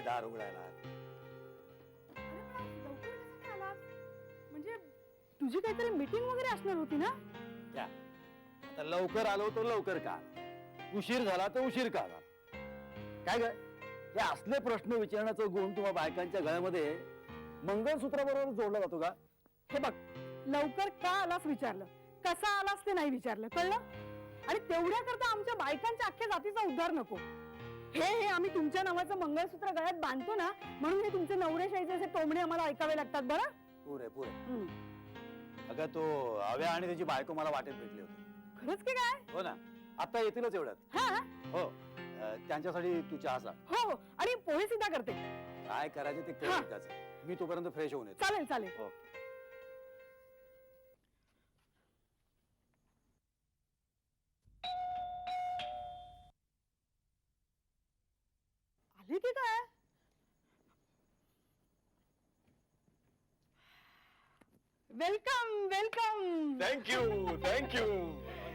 मध्ये दार उघडायला? म्हणजे तुझी काहीतरी मीटिंग वगैरे असणार होती ना? क्या आता लवकर आलो तर लवकर का, उशीर झाला तर उशीर का झाला? काय ग, हे असले प्रश्न विचारण्याचा गुण तुम्हा बायकांच्या गळ्यामध्ये मंगळसूत्राबरोबर जोडला जातो का? हे बघ, लवकर का आलास विचारलं, कसा आलास ते नाही विचारलं, कळलं? आणि तेवढ्या करता आमच्या बायकांच्या अख्ख्या जातीचा उद्धार नको. हे आम्ही तुमच्या नावाचं मंगळसूत्र गळ्यात बांधतो ना, म्हणून हे तुमचे नवरेशाहीचे असे टोमणे आम्हाला ऐकावे लागतात बरं. पुरे पुरे. अगं तो आव्या आणि त्याची बायको मला वाटेत भेटली होती. खरंच की काय? हो ना, आता येतीलच एवढ्यात. हा हो, त्यांच्यासाठी तू चहा सांग. हो हो, आणि पोहे सुद्धा करते. काय करायचं ते कर त्याचं. मी तोपर्यंत फ्रेश होऊन येतो. चालेल चालेल. हो. आली की काय? Welcome welcome. थँक्यू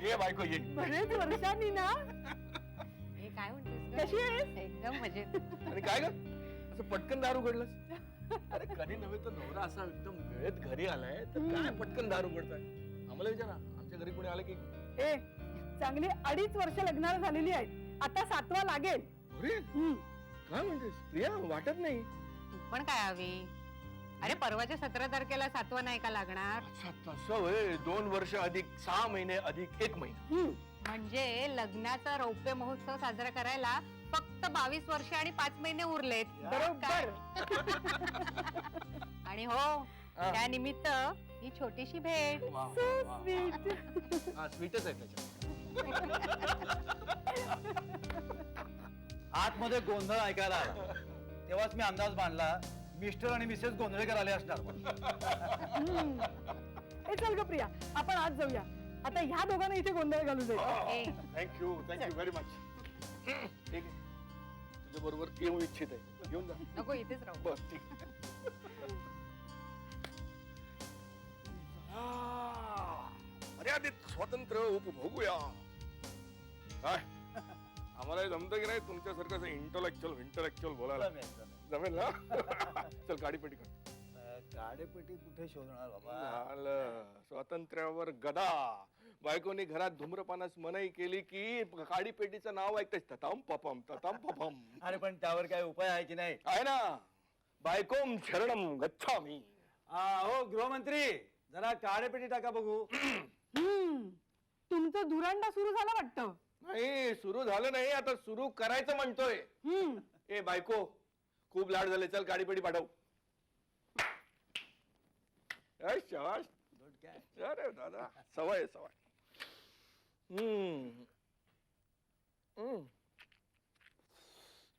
ये बायको ये. बरेच वर्षांनी ना. हे काय म्हणतोस कशी आहेस? एकदम मजेत. अरे काय ग असं पटकन दार उघडलंस? अरे कधी नव्हे तर नवरा असा एकदम वेळेत घरी आलाय तर काय पटकन दार उघडताय? आम्हाला विचारा, आमच्या घरी कोणी आलं की? ए, चांगली 2.5 वर्ष लग्नाला झालेली आहेत, आता 7वा लागेल. अरे काय म्हणतेस प्रिया, वाटत नाही. तू पण काय हवी? अरे परवाच्या 17 तारखेला 7वा नाही का लागणार? अच्छा तसं होय. 2 वर्ष अधिक 6 महिने अधिक 1 महिना. म्हणजे लग्नाचा रौप्य महोत्सव साजरा करायला फक्त 22 वर्ष आणि 5 महिने उरलेत. बरोबर. आणि हो, त्या निमित्त ही छोटीशी भेट. हा स्वीटच आहे त्याच्यात. आतमध्ये गोंधळ ऐकायला आला तेव्हाच मी अंदाज बांधला मिस्टर आणि मिसेस गोंधळेकर आले असणार म्हणून. ए चल ग प्रिया, आपण आज जाऊया. आता ह्या दोघांना इथे गोंधळ घालू दे. ए, थँक्यू व्हेरी मच. ठीक आहे, तुझ्या बरोबर येऊ इच्छित आहे, घेऊन जा. नको इथेच राहू. बस ठीक. मर्यादित स्वातंत्र्य उपभोगूया. काय आम्हाला जमतं की नाही तुमच्यासारखं इंटलेक्च्युअल बोलायला? जमेल ना? चल गाडीपेटी कर. गाडेपेटी कुठे शोधणार बाबा? झालं स्वातंत्र्यावर गदा. बायकोनी घरात धूम्रपानास मनाई केली की गाडीपेटीचं नाव ऐकतेच तताम पपम तताम पपम. अरे पण त्यावर काय उपाय आहे की नाही? आहे ना, बायकोम शरणम गच्छामी. हो गृहमंत्री, जरा गाडेपेटी टाका बघू. तुमचं धुरांडा सुरू झाला वाटतं. नाही सुरू झालं नाही, आता सुरू करायचं म्हणतोय. ए बायको, खूप लाड झाले, चल गाडीपेटी पाठव. शाबाश. अरे दादा, सवय सवय.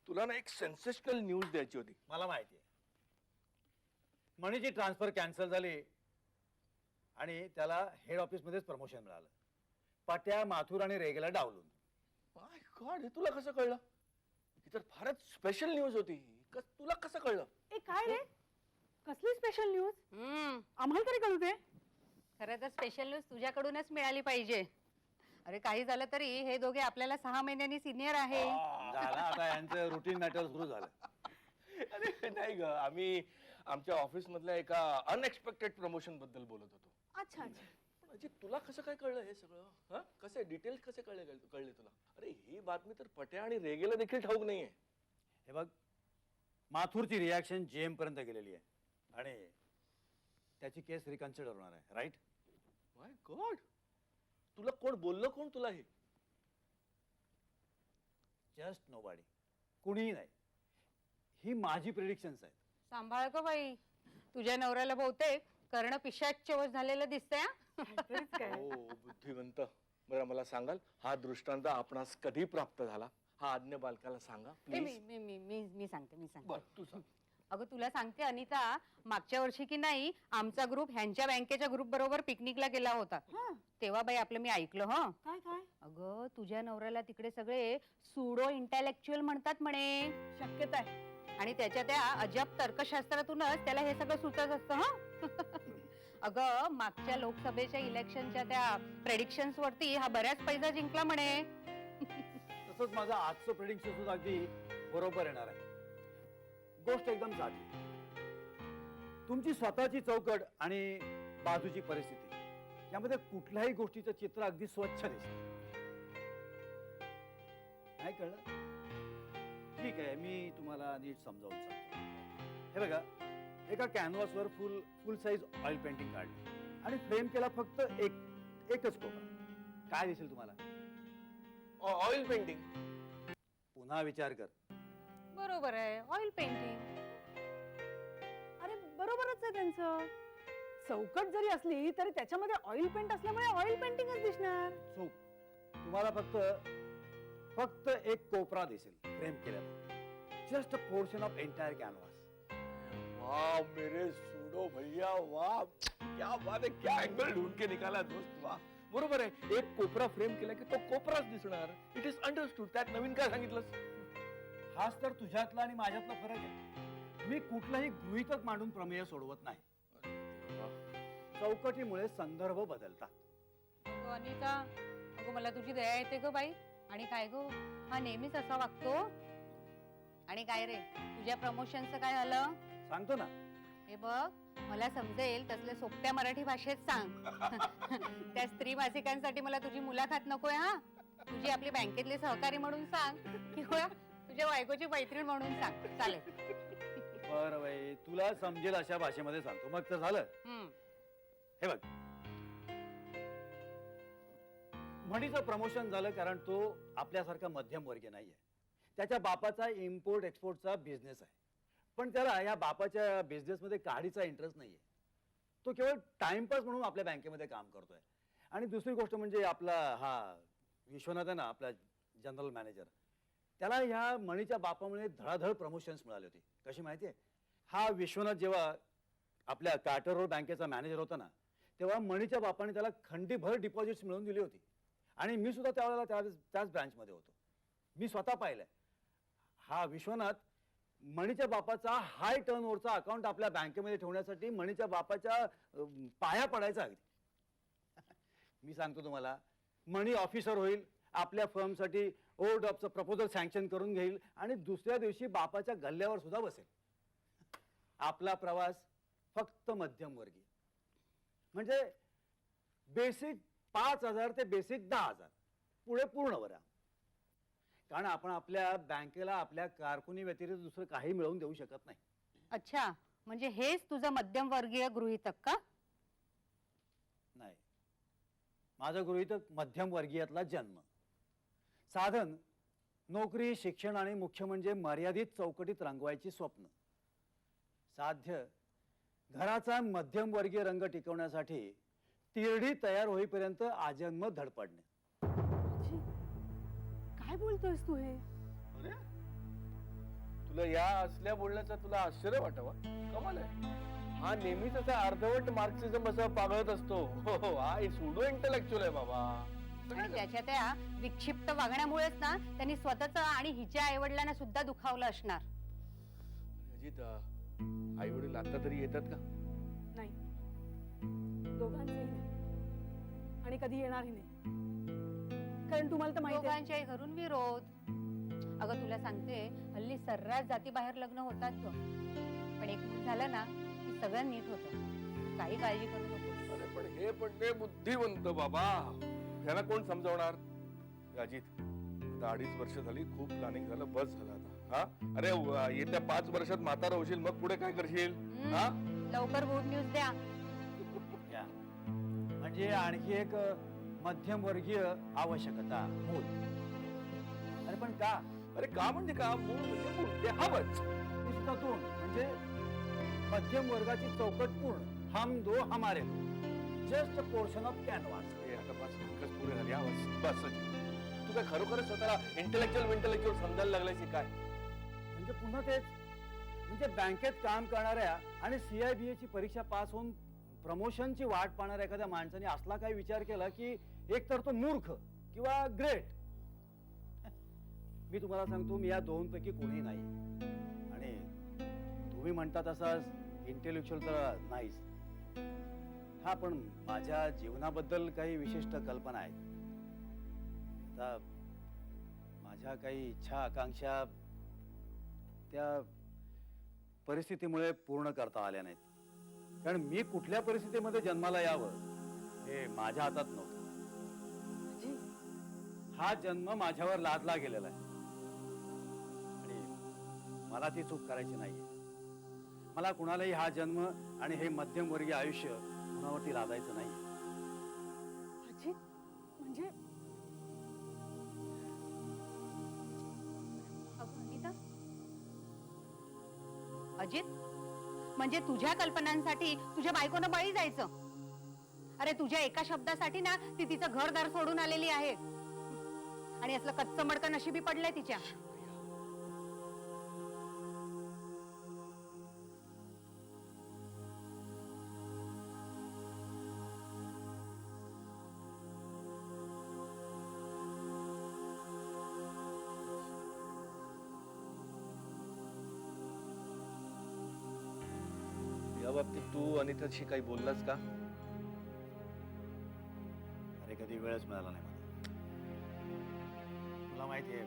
तुला ना एक सेन्सेशनल न्यूज द्यायची होती. मला माहिती आहे, मणीची ट्रान्सफर कॅन्सल झाली आणि त्याला हेड ऑफिस मध्येच प्रमोशन मिळालं. पाट्या, माथुर आणि रेगेला डावलून. माय गॉड, हे तुला कसं कळलं? ही तर फारच स्पेशल न्यूज होती. तुला कसं कळलं? ए काय रे, कसली स्पेशल न्यूज? आम्हाला तरी कळू दे. खरं तर स्पेशल न्यूज तुझ्याकडूनच मिळाली पाहिजे. अरे काही झालं तरी हे दोघे आपल्याला 6 महिन्यांनी सिनियर आहे. झालं आता यांचं रुटीन मॅटर सुरू झालं. अरे नाही ग, आम्ही आमच्या ऑफिस मधल्या एका अनएक्सपेक्टेड प्रमोशन बद्दल बोलत होतो. अच्छा अच्छा. म्हणजे तुला कसं काय कळलं हे सगळं? कसे डिटेल्स कसे कळले तुला? अरे ही बातमी तर पट्या आणि रेगेला देखील ठाऊक नाहीये. हे बघ, माथुरची रिॲक्शन जेम पर्यंत गेलेली आहे आणि त्याची केस रिकन्सिडर होणार आहे. राईट? माय गॉड, तुला कोण बोललं? कोण तुला हे? जस्ट नोबॉडी, कुणीही नाही. ही माझी प्रिडिक्शन्स आहेत. सांभाळ का बाई, तुझ्या नवऱ्याला बहुतेक कर्ण पिशाच्च वश झालेलं दिसतंय. हो बुद्धिवंत. बरं मला सांगाल, हा दृष्टांत आपणास कधी प्राप्त झाला? हा आज्ञा बालकाला सांगा प्लीज. मी सांगते. बर तू सांग. अगं तुला सांगते अनिता, मागच्या वर्षी की नाही आमचा ग्रुप ह्यांच्या बँकेच्या ग्रुप बरोबर पिकनिकला गेला होता. तेव्हा बाई आपलं मी ऐकलं. काय काय? अगं तुझ्या नवऱ्याला तिकडे सगळे सुडो इंटेलेक्च्युअल म्हणतात म्हणे. शक्यता आहे. आणि त्याच्या त्या अजब तर्कशास्त्रातूनच त्याला हे सगळं सुचत असतं. अगं मागच्या लोकसभेच्या इलेक्शनच्या त्या प्रेडिक्शन्स वरती हा बऱ्याच पैसा जिंकला म्हणे. तसंच माझं आजचं प्रेडिक्शन सुद्धा अगदी बरोबर येणार आहे. गोष्ट एकदम साधी. तुमची स्वतःची चौकट आणि बाजूची परिस्थिती यामध्ये कुठल्याही गोष्टीचं चित्र अगदी स्वच्छ दिसतं. नाही कळलं? ठीक आहे, मी तुम्हाला नीट समजावून सांगतो. हे बघा, एका कॅनव्हासवर फुल साईज ऑइल पेंटिंग काढली आणि फ्रेम केला फक्त एकच कोपरा. काय दिसेल तुम्हाला? Oil painting. पुन्हा विचार कर. बरोबर आहे, ऑइल पेंटिंग. अरे बरोबरच आहे त्यांचं. चौकट जरी असली तरी त्याच्यामध्ये ऑइल पेंट असल्यामुळे ऑइल पेंटिंगच दिसणार. चूक. तुम्हाला फक्त एक कोपरा दिसेल फ्रेम केल्यावर. Just a portion of entire canvas. वाह मेरे सूडो भैया, वाह क्या बात है, क्या एंगल ढूंढ के निकाला दोस्त, वाह. बरोबर आहे, एक कोपरा फ्रेम केला की तो कोपराच दिसणार. It is understood. त्यात नवीन काय सांगितलंस? हाच तर तुझ्यातला आणि माझ्यातला फरक आहे. मी कुठलाही गृहीतक मांडून प्रमेय सोडवत नाही. चौकटीमुळे संदर्भ बदलतात. अगं अनिता, अगं मला तुझी दया येते ग बाई. आणि काय गो, हा नेहमीच असा वागतो. आणि काय रे, तुझ्या प्रमोशनचं काय झालं? सांगतो ना. हे बघ, मला समजेल तसले सोप्या मराठी भाषेत सांग. त्या स्त्री मासिकांसाठी मला तुझी मुलाखत नकोय हा. तुझी आपली बँकेतली सहकारी म्हणून सांग किंवा तुझ्या बायकोची मैत्रीण म्हणून सांग, चालेल. बरं बाई, तुला समजेल अशा भाषेमध्ये सांगतो, मग तर झालं. हे बघ, म्हणीचं प्रमोशन झालं कारण तो आपल्यासारखा मध्यमवर्गीय नाहीये. त्याच्या बापाचा इम्पोर्ट एक्सपोर्टचा बिझनेस आहे, पण त्याला या बापाच्या बिझनेसमध्ये काडीचा इंटरेस्ट नाहीये. तो केवळ टाइमपास म्हणून आपल्या बँकेमध्ये काम करतोय. आणि दुसरी गोष्ट म्हणजे आपला हा विश्वनाथ आहे ना, आपला जनरल मॅनेजर, त्याला ह्या मणीच्या बापामुळे धडाधड प्रमोशन्स मिळाली होती. कशी माहितीये? हा विश्वनाथ जेव्हा आपल्या कार्टर रोड बँकेचा मॅनेजर होता ना, तेव्हा मणीच्या बापाने त्याला खंडीभर डिपॉझिट्स मिळवून दिली होती. आणि मी सुद्धा त्यावेळेला त्याच ब्रँचमध्ये होतो. मी स्वतः पाहिलंय. हा विश्वनाथ मणीच्या बापाचा हाय टर्नओव्हरचा अकाउंट आपल्या बँकेमध्ये ठेवण्यासाठी मणीच्या बापाच्या पाया पडायचा अगदी. मी सांगतो तुम्हाला, मणी ऑफिसर होईल, आपल्या फर्मसाठी ओव्हरड्राफ्टचं प्रपोजल सँक्शन करून घेईल आणि दुसऱ्या दिवशी बापाच्या गल्ल्यावर सुद्धा बसेल. आपला प्रवास फक्त मध्यमवर्गीय. म्हणजे बेसिक 5,000 ते बेसिक 10,000, पुढे पूर्ण बरा. कारण आपण आपल्या बँकेला आपल्या कारकुनी व्यतिरिक्त दुसरं काही मिळवून देऊ शकत नाही. अच्छा, म्हणजे हेच तुझं मध्यमवर्गीय गृहीतक का? नाही, माझं गृहीतक मध्यमवर्गीयातला जन्म. साधन नोकरी, शिक्षण आणि मुख्य म्हणजे मर्यादित चौकटीत रंगवायची स्वप्न. साध्य घराचा मध्यमवर्गीय रंग टिकवण्यासाठी तिरडी तयार होईपर्यंत आजन्म धडपडणे. काय बोलतोयस तू हे? अरे, तुला या असल्या बोलण्याचा तुला आश्चर्य वाटावं, कमाल आहे. हा नेहमीच असा अर्धवट मार्क्सिझम असा पागळत असतो. हो, हा सुडो इंटेलेक्च्युअल आहे बाबा. आणि त्याच्या त्या विक्षिप्त वागण्यामुळेच ना त्यांनी स्वतःच आणि हिच्या आईवडिलांना सुद्धा दुखावलं असणार. अजित, आई वडील आता तरी येतात का? नाही, दोघांचेही नाही आणि कधी येणारही नाही. कारण तुम्हाला तर माहिती आहे, दोघांच्याही घरून विरोध. अगं तुला सांगते, हल्ली सर्रास जाती बाहेर लग्न होतात ग. पण एक मूल झालं ना की सगळं नीट होतं. काही काळजी करू नको. अरे पण हे पडले बुद्धिवंत बाबा, ह्याला कोण समजावणार? अजित, आता 2.5 वर्ष झाली, खूप प्लॅनिंग झालं, बस झालं आता. हा, अरे येत्या 5 वर्षात म्हातारा होशील, मग पुढे काय करशील? हा, लवकर गुड न्यूज द्या. या. म्हणजे आणखी एक मध्यमवर्गीय आवश्यकता, मूल. अरे पण का? अरे का म्हणजे का? मूळ म्हणजे मूळ, ते हवंच. नुसतं तोंड म्हणजे मध्यम वर्गाची चौकट पूर्ण. हम दो हमारे दो, जस्ट पोर्शन ऑफ कॅनव्हास. हे आता बस, इतकंच पुरे झाली आवाज. बस अजित, तू काय खरोखरच स्वतःला इंटेलेक्च्युअल समजायला लागलायस की काय? म्हणजे पुन्हा तेच. म्हणजे बँकेत काम करणाऱ्या आणि CIBA ची परीक्षा पास होऊन प्रमोशनची वाट पाहणाऱ्या एखाद्या माणसाने असला काही विचार केला की एक तर तो मूर्ख किंवा ग्रेट. मी तुम्हाला सांगतो, मी या दोनपैकी कोणी नाही. आणि तुम्ही म्हणता तसा इंटेलेक्च्युअल तर नाहीच. हा, पण माझ्या जीवनाबद्दल काही विशिष्ट कल्पना आहेत. आता माझ्या काही इच्छा, आकांक्षा त्या परिस्थितीमुळे पूर्ण करता आल्या नाहीत. कारण मी कुठल्या परिस्थितीमध्ये जन्माला यावं हे माझ्या हातात नव्हतं. जी, हा जन्म माझ्यावर लादला गेलेला आहे आणि मला ती चूक करायची नाहीये. मला कुणालाही हा जन्म आणि हे मध्यमवर्गीय आयुष्य कुणावरती लादायचं नाही. अजित म्हणजे अगं अनिता, अजित म्हणजे तुझ्या कल्पनांसाठी तुझ्या बायकोनं बळी जायचं? अरे तुझ्या एका शब्दासाठी ना ती तिचं घरदार सोडून आलेली आहे आणि असलं कच्चं मडकं नशिबी पडलंय तिच्या. या बाबतीत तू अनिताशी काही बोललास का? अरे कधी वेळच मिळाला नाही मला. तुला माहितीये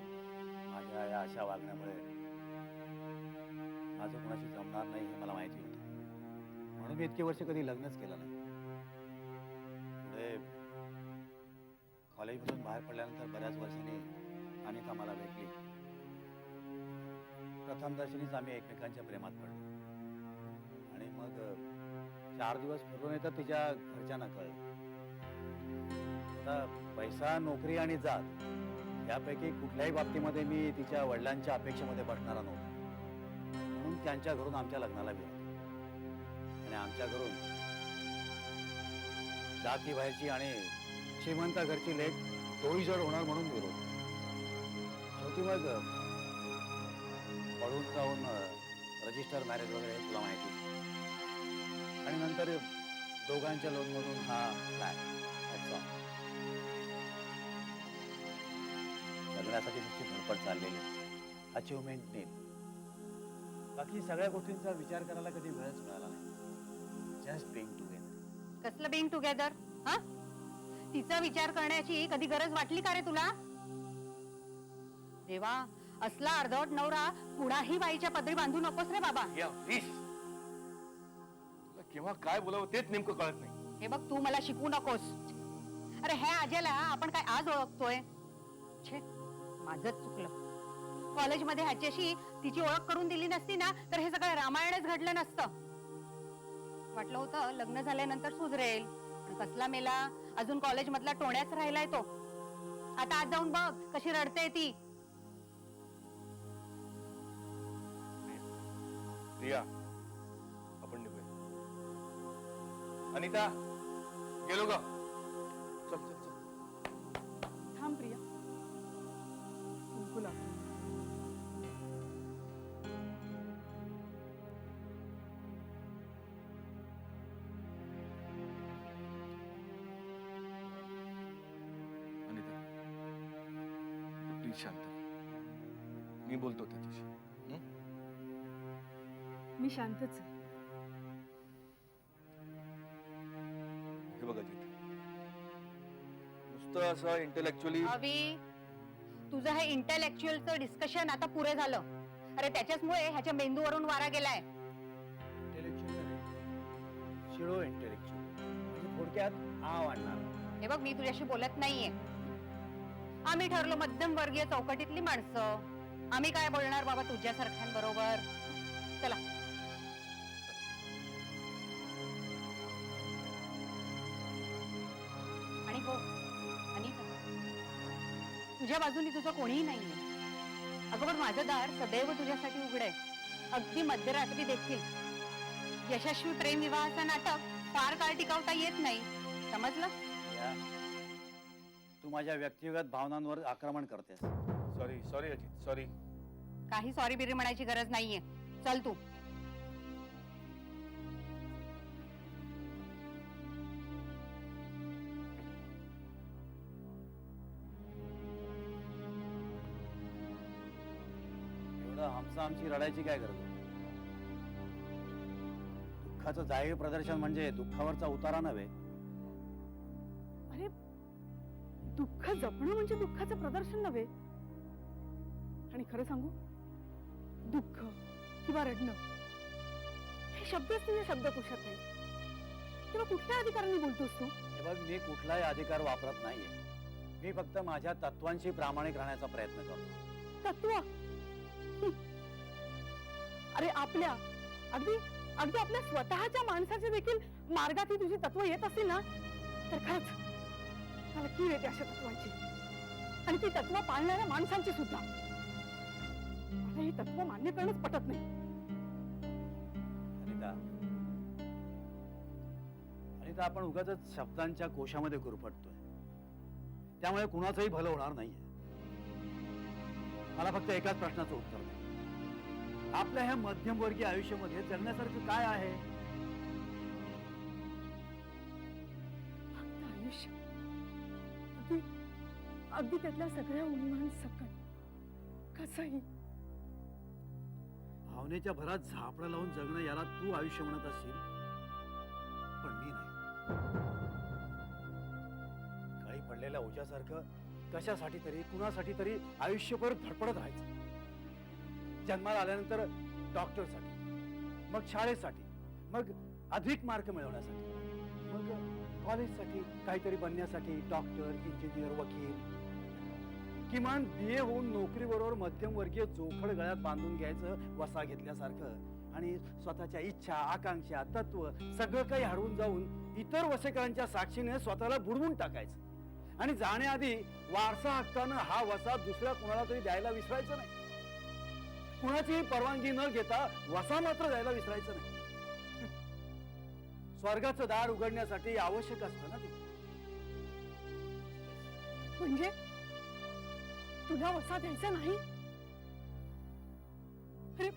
माझ्या या अशा वागण्यामुळे माझं कोणाशी जमणार नाही हे मला माहिती होतं. म्हणून मी इतके वर्ष कधी लग्नच केलं नाही. पुढे कॉलेजमधून बाहेर पडल्यानंतर बऱ्याच वर्षांनी अनिता मला भेटली. प्रथम दर्शनीच आम्ही एकमेकांच्या प्रेमात पडलो आणि मग 4 दिवस फिरून येतात तिच्या घरच्यांना कळलं. आता पैसा, नोकरी आणि जात यापैकी कुठल्याही बाबतीमध्ये मी तिच्या वडिलांच्या अपेक्षेमध्ये बसणारा नव्हतो. म्हणून त्यांच्या घरून आमच्या लग्नाला गेलो आणि आमच्या घरून जाती बाहेरची आणि श्रीमंत घरची लेख डोईजड होणार म्हणून विरोध. शेवटी मग पळून जाऊन रजिस्टर मॅरेज वगैरे तुला माहिती. आणि नंतर दोघांच्या लोनमधून हा फ्लॅट. लग्नासाठी तिची धडपड चाललेली, अचिव्हमेंट नीट. बाकी सगळ्या गोष्टींचा विचार करायला कधी वेळच मिळाला नाही. Just being together. कसलं बिंग टुगेदर? हा, तिचा विचार करण्याची कधी गरज वाटली का रे तुला? देवा, असला अर्धवट नवरा कुणाही बाईच्या पदरी बांधू नकोस रे बाबा. या प्लीज. तुला केव्हा काय बोलावं तेच नेमकं कळत नाही. हे बघ, तू मला शिकवू नकोस. अरे ह्या आज्याला आपण काय आज ओळखतोय? छे, माझंच चुकलं. कॉलेजमध्ये ह्याच्याशी तिची ओळख करून दिली नसती ना तर हे सगळं रामायणच घडलं नसतं. वाटलं होतं लग्न झाल्यानंतर सुधरेल, पण कसला मेला. अजून कॉलेज मधला टोण्याच राहिलाय तो. आता आज जाऊन बघ कशी रडते ती. प्रिया, आपण निघूया. अनिता, गेलो ग. चल चल चल. थांब प्रिया. कुंकू लाव. अनिता, प्लीज शांत रहा. मी बोलतो त्याच्याशी. मी शांतच आहे. हे बघा जिथे नुसतं असं इंटेलेक्च्युअली. अवी, तुझं हे इंटेलेक्च्युअलचं डिस्कशन आता पुरे झालं. अरे त्याच्याचमुळे ह्याच्या मेंदूवरून वारा गेलाय. इंटेलेक्च्युअल शिळो इंटेलेक्च्युअल म्हणजे थोडक्यात आव आणणार. हे बघ, मी तुझ्याशी बोलत नाहीये. आम्ही ठरलो मध्यम वर्गीय चौकटीतली माणसं. आम्ही काय बोलणार बाबा तुझ्यासारख्यांबरोबर. चला. आणि हो अनिता, तुझ्या बाजूनी तुझं कोणीही नाहीये. अगं पण माझं दार सदैव तुझ्यासाठी उघड आहे. अगदी मध्यरात्री देखील. यशस्वी प्रेम विवाहाचं नाटक फार काळ टिकवता येत नाही, समजलं? या, तू माझ्या व्यक्तिगत भावनांवर आक्रमण करतेस. Sorry sorry Ajit, sorry. काही सॉरी बिरी म्हणायची गरज नाहीये. चल तू. एवढं हमसा आमची रडायची काय गरज होती? दुःखाचं जाहीर प्रदर्शन म्हणजे दुःखावरचा उतारा नव्हे. अरे दुःख जपणं म्हणजे दुःखाचं प्रदर्शन नव्हे. आणि खरं सांगू, दुःख किंवा रडणं हे शब्दच तुझ्या शब्दकोशात नाही. तेव्हा कुठल्या अधिकाराने बोलतोस तू? हे बघ, मी कुठलाही अधिकार वापरत नाहीये. मी फक्त माझ्या तत्वांशी प्रामाणिक राहण्याचा प्रयत्न करतो. तत्व? अरे आपल्या अगदी अगदी आपल्या स्वतःच्या माणसाचे देखील मार्गात ही तुझी तत्व येत असतील ना, तर खरंच मला कीळ येते अशा तत्वांची, आणि ती तत्व पाळणाऱ्या माणसांची सुद्धा. मला ही तत्व मान्य करणंच पटत नाही. अनिता, अनिता, आपण उगाच शब्दांच्या कोशामध्ये गुरफटतोय. त्यामुळे कुणाचंही भलं होणार नाहीये. मला फक्त एकाच प्रश्नाचं उत्तर दे. आपल्या ह्या मध्यमवर्गीय आयुष्यामध्ये जगण्यासारखं काय आहे? फक्त आयुष्य, अगदी अगदी त्यातल्या सगळ्या उणीवां सकट कसंही. भावनेच्या भरात झापडं लावून जगणं याला तू आयुष्य म्हणत असशील, पण मी नाही. काही पडलेल्या ओझ्यासारखं कशासाठी तरी कुणासाठी तरी आयुष्यभर धडपडत राहायचं. जन्माला आल्यानंतर डॉक्टरसाठी, मग शाळेसाठी, मग अधिक मार्क मिळवण्यासाठी, मग कॉलेजसाठी, काहीतरी बनण्यासाठी, डॉक्टर, इंजिनियर, वकील. किमान BA होऊन नोकरीबरोबर मध्यमवर्गीय जोखड गळ्यात बांधून घ्यायचं वसा घेतल्यासारखं, आणि स्वतःच्या इच्छा, आकांक्षा, तत्व सगळं काही हरवून जाऊन इतर वसेकरांच्या साक्षीने स्वतःला बुडवून टाकायचं. आणि जाण्याआधी वारसा हक्कानं हा वसा दुसऱ्या कुणाला तरी द्यायला विसरायचं नाही. कुणाचीही परवानगी न घेता वसा मात्र द्यायला विसरायचं नाही. स्वर्गाचं दार उघडण्यासाठी आवश्यक असतं ना ते. म्हणजे तुला वसा द्यायचा नाही? अरे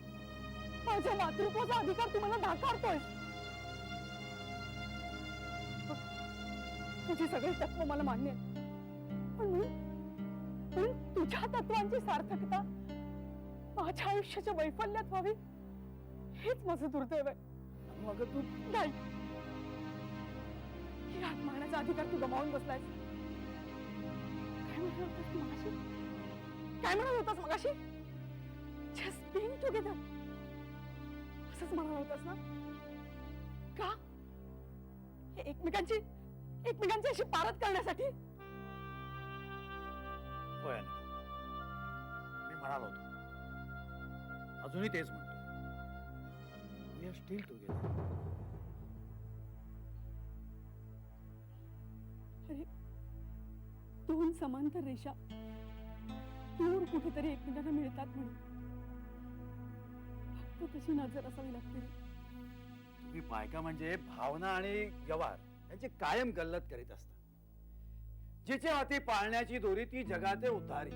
माझ्या मातृत्वाचा अधिकार तुम्हाला नाकारतोय. तुझी सगळी तत्व मला मान्य आहे, पण तुझ्या तत्वांची सार्थकता माझ्या आयुष्याच्या वैफल्यात व्हावी हेच माझं दुर्दैव आहे. मग तू नाही, ही हात मारण्याचा अधिकार तू गमावून बसलायस. काय म्हणत होतास तू मगाशी? काय म्हणत होतास मगाशी? जस्ट बीइंग टुगेदर असंच म्हणत होतास ना? का? हे एकमेकांची अशी पारत करण्यासाठी? होय अनिता, मी म्हणालो होतो, अजूनही तेच म्हणतो. We are still together. अरे दोन समांतर रेषा दूर कुठेतरी एकमेकांना मिळतात म्हणून फक्त तशी नजर असावी लागते. तुम्ही बायका म्हणजे भावना आणि व्यवहार यांची कायम गल्लत करीत असता. जिचे हाती पाळण्याची दोरी ती जगाते उतारी.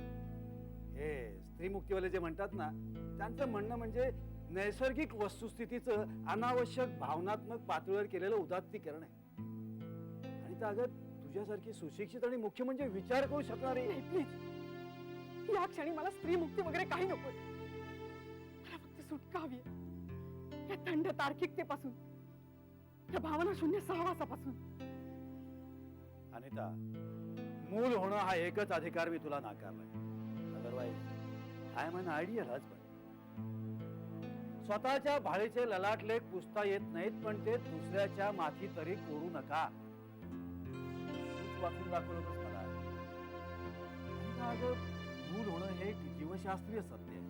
हे स्त्री मुक्तीवाले जे म्हणतात ना, त्यांचं म्हणणं म्हणजे नैसर्गिक वस्तुस्थितीचं अनावश्यक भावनात्मक पातळीवर केलेलं उदात्तीकरण आहे. आणि त्या अगं तुझ्यासारखी सुशिक्षित आणि मुख्य म्हणजे विचार करू शकणारी. प्लीज, या क्षणी मला स्त्री मुक्ती वगैरे काही नको. मला फक्त सुटका हवी आहे या थंड तार्किकतेपासून, या भावना शून्य सहवासापासून. अनिता, मूल होणं हा एकच अधिकार मी तुला नाकारलाय. Otherwise I am an ideal husband. स्वतःच्या भाळीचे ललाटलेख पुसता येत नाहीत, पण ते दुसऱ्याच्या माथी तरी कोरू नका. तूच वाचून दाखवलं होतंस मला. अनिता, अगं मूल होणं हे एक जीवशास्त्रीय सत्य आहे.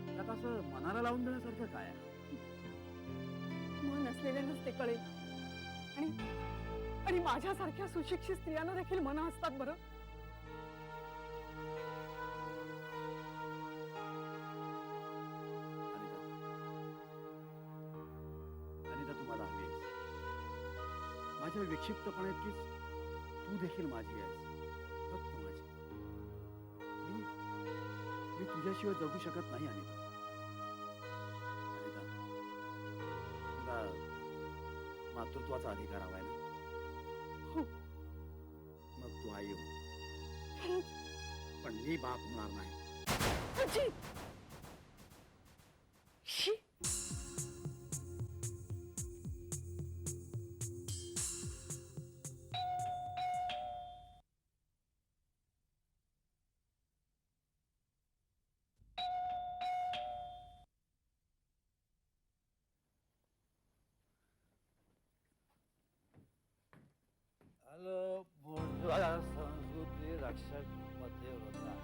त्यात असं मनाला लावून देण्यासारखं काय आहे? मन असलेल्यांनाच ते कळेल. आणि माझ्यासारख्या सुशिक्षित स्त्रियांना देखील मनं असतात बरं. अनिता, तुम्हाला हवी आहेस. माझ्या विक्षिप्तपणे इतकीच तू देखील माझी आहेस, फक्त माझी. मी तुझ्याशिवाय जगू शकत नाही अनिता. अनिता, तुला मातृत्वाचा अधिकार हवाय ना? हो. मग तू आई हो, पण मी बाप होणार नाही. अजी! शी! संस्कृती रक्षक पतिव्रता.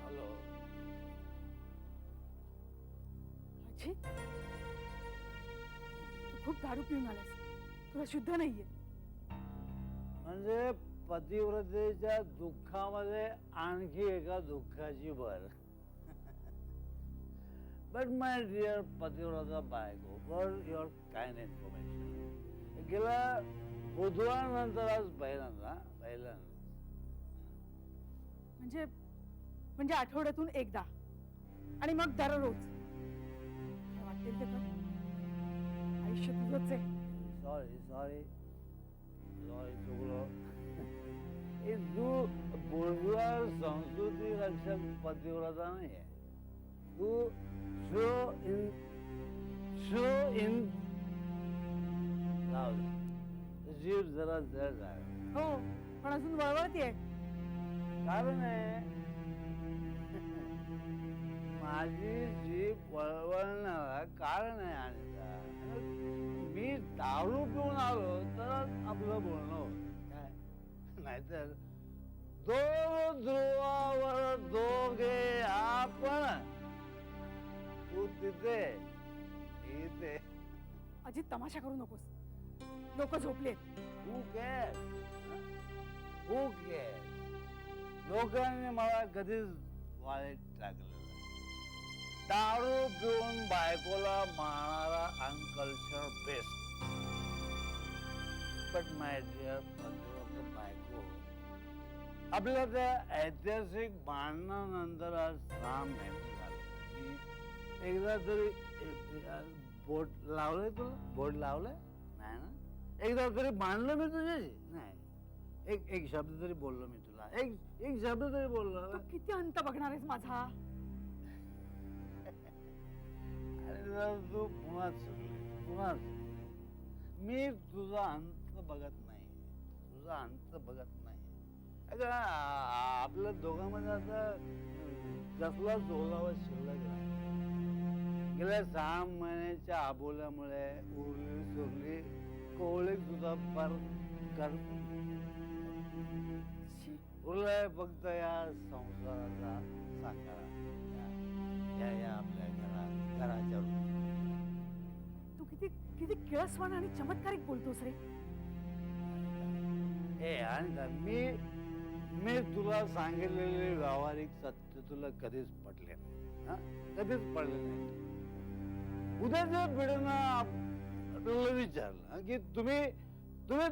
हॅलो. अजित, तू खूप दारू पिऊन आलास, तुला शुद्ध नाहीये. म्हणजे पतिव्रतेच्या दुःखामध्ये आणखी एका दुःखाची भर. बट माय डिअर पतिव्रता बायको, फॉर युअर काइंड इन्फॉर्मेशन, गेल्या बुधवारनंतर आज पहिल्यांदा म्हणजे म्हणजे आठवड्यातून एकदा आणि मग दररोज. काय वाटेल ते कर. आयुष्य तुझंच आहे. सॉरी सॉरी सॉरी चुकलो. हे तू बुधवार संस्कृती रक्षक पतिव्रता नाही आहे. तू शो इन लाव जीव जरा जड आहे. हो, पण अजून वळवळतीये. कारण आहे माझी जीभ वळवळणारा कारण आहे. आणि मी दारू पिऊन आलो तर आपलं बोलणं होत काय, नाहीतर दोन ध्रुवावर दोघे आपण. तू तिथे मी इथे. अजित, तमाशा करू नकोस. लोक झोपलेत. Who cares? Who cares? लोकांनी मला कधीच वाळीत टाकलेलं. दारू पिऊन बायकोला मारणारा अनकल्चर बेस्ट. बट माय डिअर बायको, आपल्या त्या ऐतिहासिक भांडणानंतर आज 6 महिने झाले. मी एकदा तरी बोट लावलंय तुला? बोट लावलंय नाही ना? एकदा तरी भांडलो मी तुझ्याशी नाही? एक शब्द तरी बोललो मी तुला? एक शब्द तरी बोललो? तू किती अंत बघणार आहेस माझा? अरे जर तू पुन्हा चुकली. मी तुझा अंत बघत नाही. तुझा अंत बघत नाही. अगं आपल्या दोघांमध्ये आता कसला जोलावा शिल्लक नाही. गेल्या 6 महिन्याच्या आबोल्यामुळे उरली सुरली कोळी सुद्धा पर कर उरलाय फक्त या संसाराचा साकारा. या आपल्या घराच्या. तू किती किती किळसवाण आणि चमत्कारिक बोलतोस रे. आणि मी तुला सांगितलेले व्यावहारिक सत्य तुला कधीच पटले नाही. कधीच पडले नाही. उद्याच्या पिढीनं तुला विचारलं की तुम्ही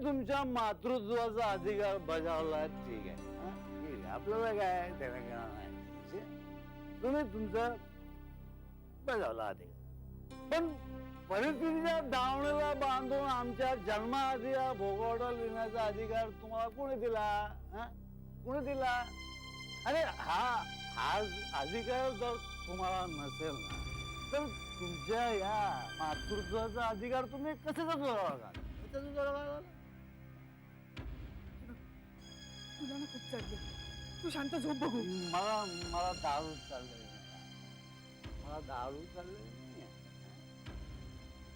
तुमच्या मातृत्वाचा अधिकार बजावला. ठीक आहे, ठीक आहे, आपल्याला काय देणं घेणं नाही. तुम्ही तुमचा बजावला अधिकार. पण परिस्थितीच्या दावणीला बांधून आमच्या जन्माआधी भोगवटा लिहिण्याचा अधिकार तुम्हाला कोणी दिला? कोणी दिला? अरे हा अधिकार जर तुम्हाला नसेल ना, तर तुमच्या या मातृत्वाचा अधिकार तुम्ही कशाचा जोरावा? तुला ना खूप चढली. तू शांत झोप बघू. मला दारू चाललंय. मला दारू चाललंय नाही.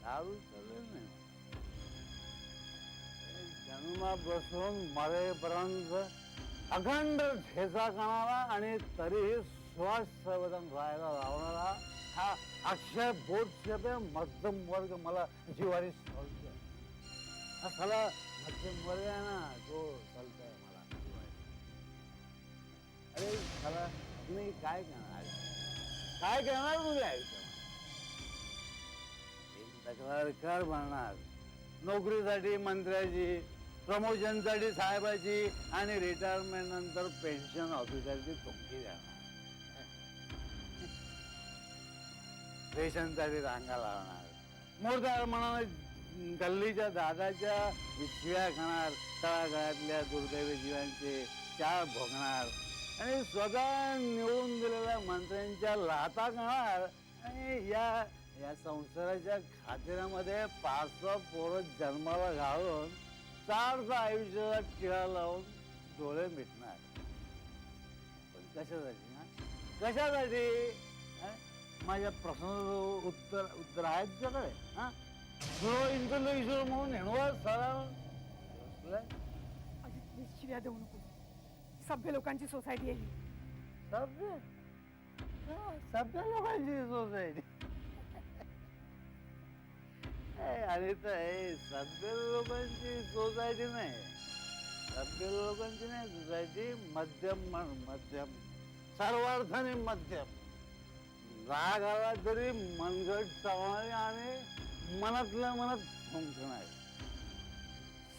दारू चाललंय नाही. जन्मा बसून मरेपर्यंत अखंड ठेचा खाणारा आणि तरीही श्वास सर्वजण राहायला लावणारा हा अक्षय बोधशेपे मध्यम वर्ग मला जिवारी सोडतोय. हा सगळा मध्यम वर्ग आहे ना, तो चालतोय मला जिवारी. अरे मला तुम्ही काय करणार? काय करणार तुम्ही आयुष्यात? तक्रार कर म्हणणार. नोकरीसाठी मंत्र्याची, प्रमोशनसाठी साहेबाची आणि रिटायरमेंट नंतर पेन्शन ऑफिसरची तुमची देणार. रेशनसाठी रांगा लावणार. मोरदार म्हणाला गल्लीच्या दादाच्या शिव्या खाणार. तळागाळातल्या दुर्दैवी जीवांचे चार भोगणार आणि स्वतः निवडून दिलेल्या मंत्र्यांच्या लाथा खाणार. आणि या संसाराच्या खात्यामध्ये 5-6 पोरं जन्माला घालून 4 आयुष्याला टिळा लावून डोळे मिटणार. पण कशासाठी ना? कशासाठी? माझ्या प्रश्नाचं उत्तर आहे तुझ्याकडे? स्लो इंटेलेक्च्युअल म्हणून हेणवा सरळ. अजित प्लीज शिव्या देऊ नको. सभ्य लोकांची सोसायटी आहे ही. सभ्य सभ्य लोकांची सोसायटी आणि सभ्य लोकांची सोसायटी नाही. सभ्य लोकांची नाही सोसायटी, मध्यम मध्यम, सर्वार्थाने मध्यम. राग आला तरी मनगट सांभाळणे आणि मनातल्या मनात फंक्शनाय.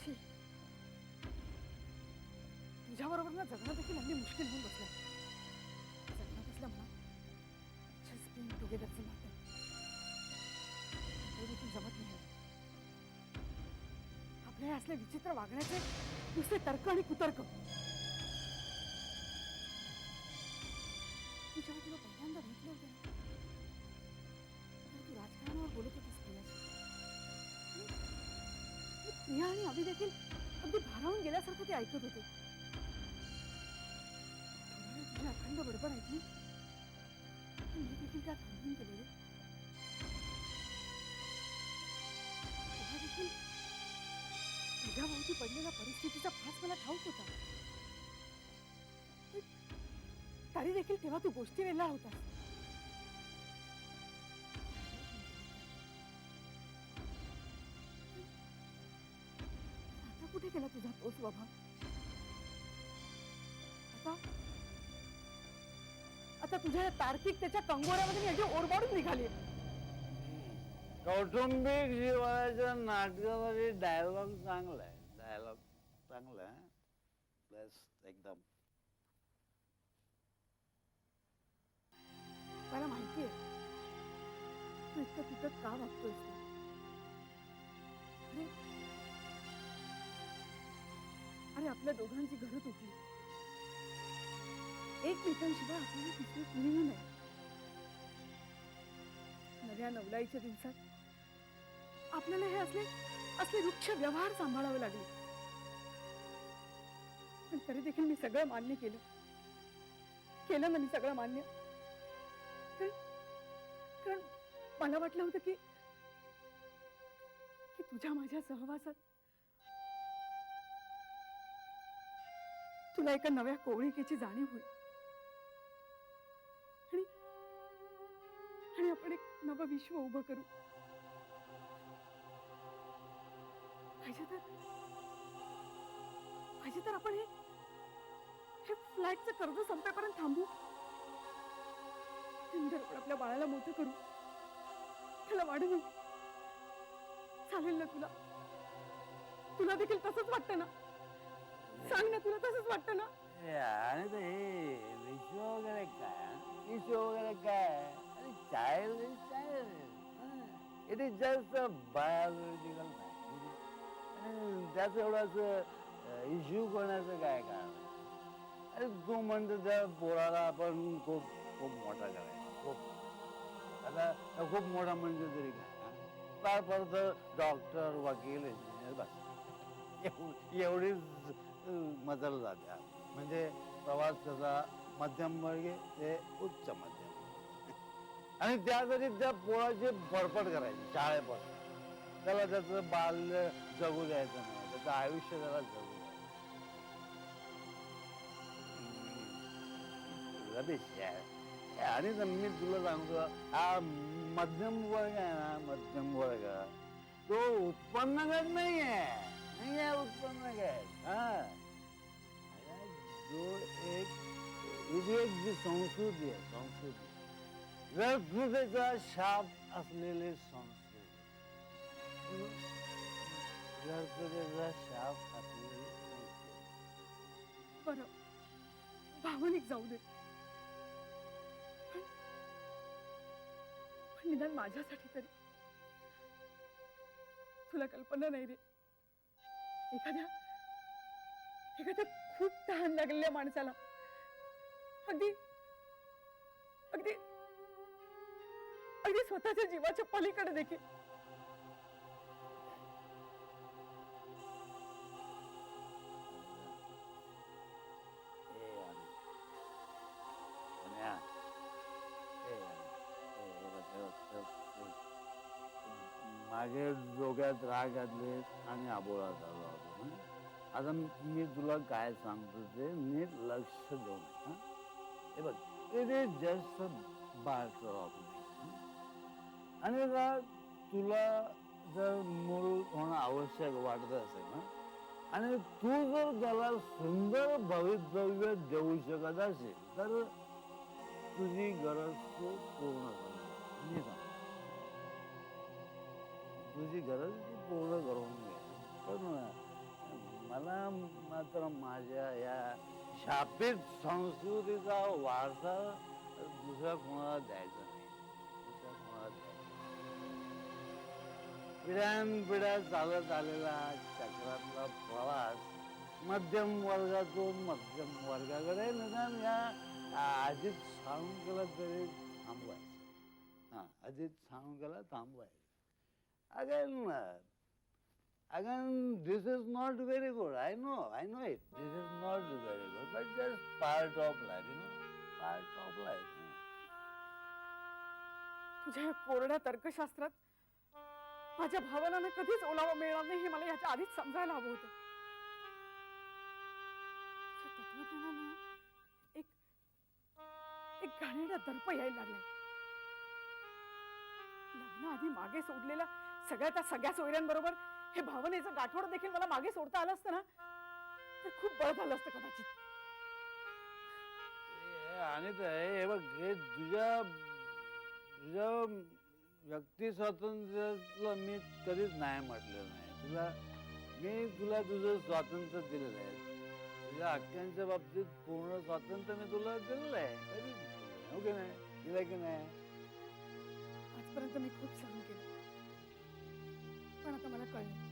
शी. तुझ्याबरोबर ना जगणं देखील हल्ली मुश्किल होऊन बसलं. जगणं कसलं म्हणा, जस्ट बीइंग टुगेदरचं नाटक ते देखील जमत नाही. आपल्या हे असले विचित्र वागण्याचे नुसते तर्क आणि कुतर्क. मी जेव्हा तुला पहिल्यांदा भेटले होते ना, तेव्हा तू राजकारणावर बोलत होतीस प्रियाशी. आणि प्रिया आणि अभि देखील अगदी भारावून गेल्यासारखं ते ऐकत होते. थोड्या वेळ तुझी अखंड बडबड ऐकली, मी देखील त्यात हरवून गेलेले. तेव्हा देखील तुझ्या भोवती पडलेला परिस्थितीचा फास मला ठाऊक होता. तरी देखील तेव्हा तू गोष्टी वेगळा होता. आता कुठे गेला तुझा तोच स्वभाव? आता आता तुझ्या तार्किकतेच्या कंगोऱ्यामध्ये मी अगदी ओरबाडून निघाली. कौटुंबिक जीवनाच्या नाटकामध्ये डायलॉग चांगला आहे. डायलॉग चांगला आहे. बेस्ट एकदम. मला माहितीये तू इतकं तुटक का वागतोयस ते. अरे अरे आपल्या दोघांची घरं तुटली. एकमेकांशिवाय आपल्याला तिसरं कुणीही नाही. नव्या नवलाईच्या दिवसात आपल्याला हे असले असले वृक्ष व्यवहार सांभाळावे लागले. पण तरी देखील मी सगळं मान्य केलं. केलं ना मी सगळं मान्य. कारण मला वाटलं होतं की तुझ्या माझ्या सहवासात तुला एका नव्या कोवळीकेची जाणीव होईल आणि आणि आपण एक नवं विश्व उभं करू. पाहिजे तर आपण हे फ्लॅटचं कर्ज संपेपर्यंत थांबू. नंतर आपण आपल्या बाळाला मोठं करू, त्याला वाढवू. चालेल ना तुला? तुला देखील तसंच वाटतं ना? सांग ना, तुला तसंच वाटतं ना? आणि हे विश्व वगैरे काय, विश्व वगैरे काय, child is child. It is just a biological fact. त्याचं एवढंच इश्यू करण्याचं काय कारण? अरे तू म्हणतो त्या पोराला आपण खूप खूप मोठा करायचा. खूप आता खूप मोठा म्हणजे तरी काय, परत डॉक्टर, वकील, इंजिनियर, बस एवढीच मजल जाते. म्हणजे प्रवास त्याचा मध्यम वर्गीय ते उच्च मध्यम. आणि त्यासाठी त्या पोराची फरफट करायची शाळेपासून. त्याला त्याचं बाल्य जगू द्यायचं नाही, त्याचं आयुष्य त्याला जगू द्यायचं. आणि मी तुला सांगतो, हा मध्यम वर्ग आहे ना, मध्यम वर्ग तो उत्पन्नगत नाही आहे उत्पन्नगत. हा जो एक जी संस्कृती आहे, संस्कृती व्यर्थतेचा शाप असलेली संस्कृती, व्यर्थतेचा शाप असलेली संस्कृती. बरं, भावनिक जाऊ दे, पण निदान माझ्यासाठी तरी. तुला कल्पना नाही रे, एखाद्या खूप तहान लागलेल्या माणसाला अगदी अगदी अगदी स्वतःच्या जीवाच्या पलीकडे देखील मागे डोक्यात राग घातले आणि आबोळा चालू होतो. आता मी तुला काय सांगतो ते नीट लक्ष देऊन ऐक, हं? हे बघ it is just a matter of आणि जर तुला जर मूल होणं आवश्यक वाटत असेल ना आणि तू जर त्याला सुंदर भवितव्य देऊ शकत असेल तर तुझी गरज तू पूर्ण कर मी सांग तुझी गरज तू पूर्ण करून घे पण मला मात्र माझ्या या शापित संस्कृतीचा वारसा दुसऱ्या कोणाला द्यायचा नाही दुसऱ्या कोणाला पिढ्यानपिढ्या चालत आलेला चक्रातला प्रवास मध्यम वर्गातून मध्यम वर्गाकडे निदान या अजित साळुंकेला तरी थांबवायचं हा अजित साळुंकेला थांबवायचं Again, this is not very good. I know it. This is not very good, but just part of life, part of life. तुझ्या या कोरड्या तर्कशास्त्रात माझ्या भावनांना कधीच ओलावा मिळणार नाही हे मला याच्या आधीच समजायला हवं होतं. तुझ्या तत्वज्ञानानं एक घाणेरडा दर्प यायला लागलाय. लग्नाआधी मागे सोडलेल्या सगळ्या सोयऱ्यांबरोबर हे भावनेचं गाठोड देखील मला मागे सोडता आलं असतं ना तर खूप बळ झालं असतं कदाचित. आणि हे बघ हे तुझ्या व्यक्ती स्वातंत्र्याला मी कधीच नाही म्हटलेलं नाही. तुला तुझं स्वातंत्र्य दिलेलं आहे. तुझ्या हक्कांच्या बाबतीत पूर्ण स्वातंत्र्य मी तुला दिलेलं आहे. कधीच हो की नाही दिलं की नाही. आजपर्यंत मी खूप सहन केलं पण आता मला कळलं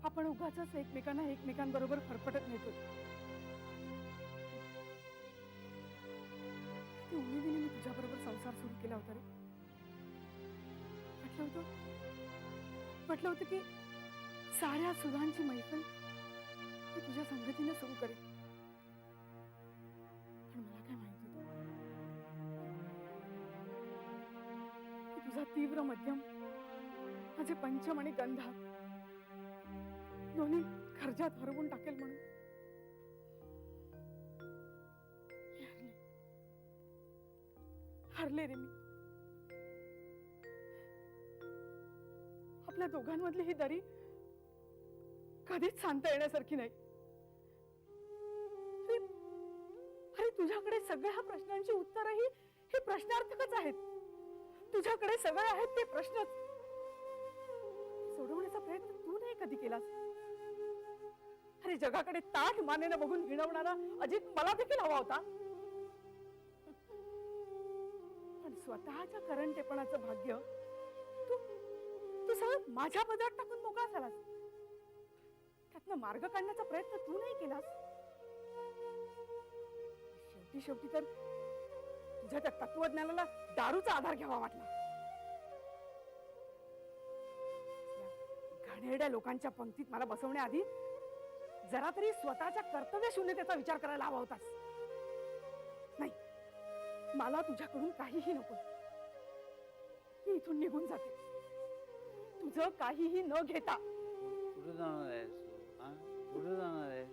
आपण उगाचच एकमेकांबरोबर फरफटत नेतो. ती उमेदीने मी तुझ्याबरोबर संसार सुरू केला होता रे. म्हटलं होतं की साऱ्या सुधांची मैफल मी तुझ्या संगतीने सुरू करेन. पण मला काय माहिती की तुझा तीव्र मध्यम माझे पंचम आणि गंधा दोन्ही खर्जात हरवून टाकेल म्हणून. हरले रे मी. आपल्या दोघांमधली ही दरी कधीच सांगता येण्यासारखी नाही. अरे तुझ्याकडे सगळ्या प्रश्नांची उत्तरही हे प्रश्नार्थकच आहेत. तुझ्याकडे सगळे आहेत ते प्रश्नच सोडवण्याचा प्रयत्न तू नाही कधी केलास. अरे जगाकडे ताठ मानेनं बघून हिणवणारा अजित मला देखील हवा होता. पण स्वतःच्या करंटेपणाचं भाग्य तू सगळं माझ्या पदरात टाकून मोकळा झालास. त्यातनं मार्ग काढण्याचा प्रयत्न तू नाही केलास. शेवटी तर तुझ्या त्या तत्वज्ञानाला दारूचा आधार घ्यावा वाटला. घाणेरड्या लोकांच्या पंक्तीत मला बसवण्याआधी जरा तरी स्वतःच्या कर्तव्य शून्यतेचा विचार करायला हवा होतास. नाही मला तुझ्याकडून काहीही नको. मी इथून निघून जाते तुझं काहीही न घेता. कुठे जाणार आहेस कुठे जाणार आहेस.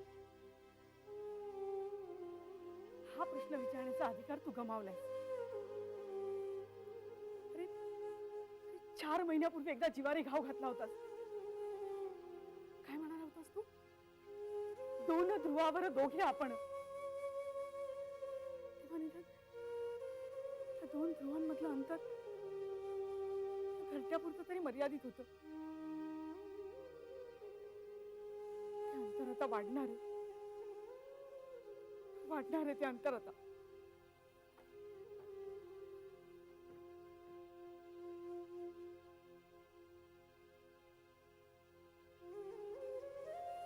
हा प्रश्न विचारण्याचा अधिकार तू गमावलाय. अरे 4 महिन्यापूर्वी एकदा जिवारी घाव घातला होतास. काय म्हणाला होतास तू. 2 ध्रुवावर दोघे आपण. तेव्हा निदान त्या 2 ध्रुवांमधलं अंतर घरट्यापुरतं तरी मर्यादित होतं. ते अंतर आता वाढणार आहे ते अंतर आता.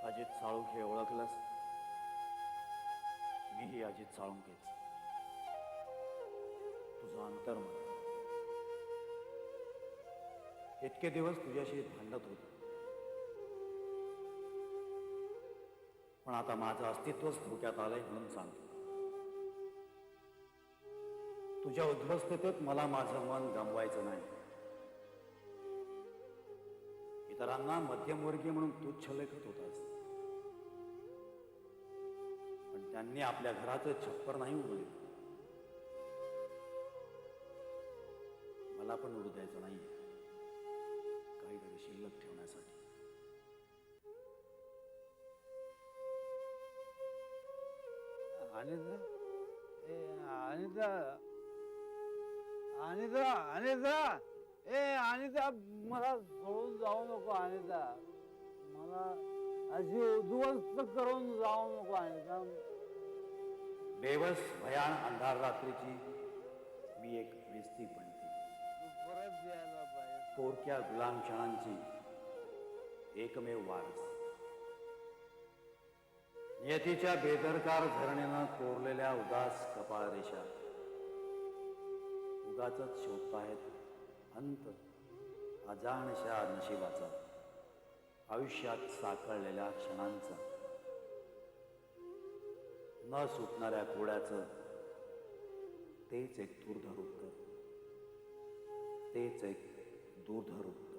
अजित साळुंखे ओळखलंस. मीही अजित साळुंखेच. तुझं अंतर्मन इतके दिवस तुझ्याशी भांडत होत पण आता माझं अस्तित्वच धोक्यात आलंय म्हणून सांगतो. तुझ्या उद्ध्वस्ततेत मला माझं मन गमवायचं नाही. इतरांना मध्यमवर्गीय म्हणून तुच्छ लेखत होतास, पण त्यांनी आपल्या घराचं छप्पर नाही उडू दिलं. मला पण उडू द्यायचं नाही, काहीतरी शिल्लक ठेवण्यासाठी. अनिता अनिता अनिता अनिता अनिता मला सोडून जाऊ नको अनिता. मला अशी उद्ध्वस्त करून जाऊ नको अनिता. बेवस भयान अंधार रात्रीची मी एक विस्ती पणती, तू परत यायला पाहिजे. पोरक्या गुलाम क्षणांची एकमेव वारस. नियतीच्या बेदरकार धरणीनं कोरलेल्या उदास कपाळ रेषा उगाचच शोधताहेत अंत अजाणशा नशिबाचा, आयुष्यात साकळलेल्या क्षणांचा. न सुटणाऱ्या कोड्याचं तेच एक दूरधर उत्तर, तेच एक दूरधर उत्तर.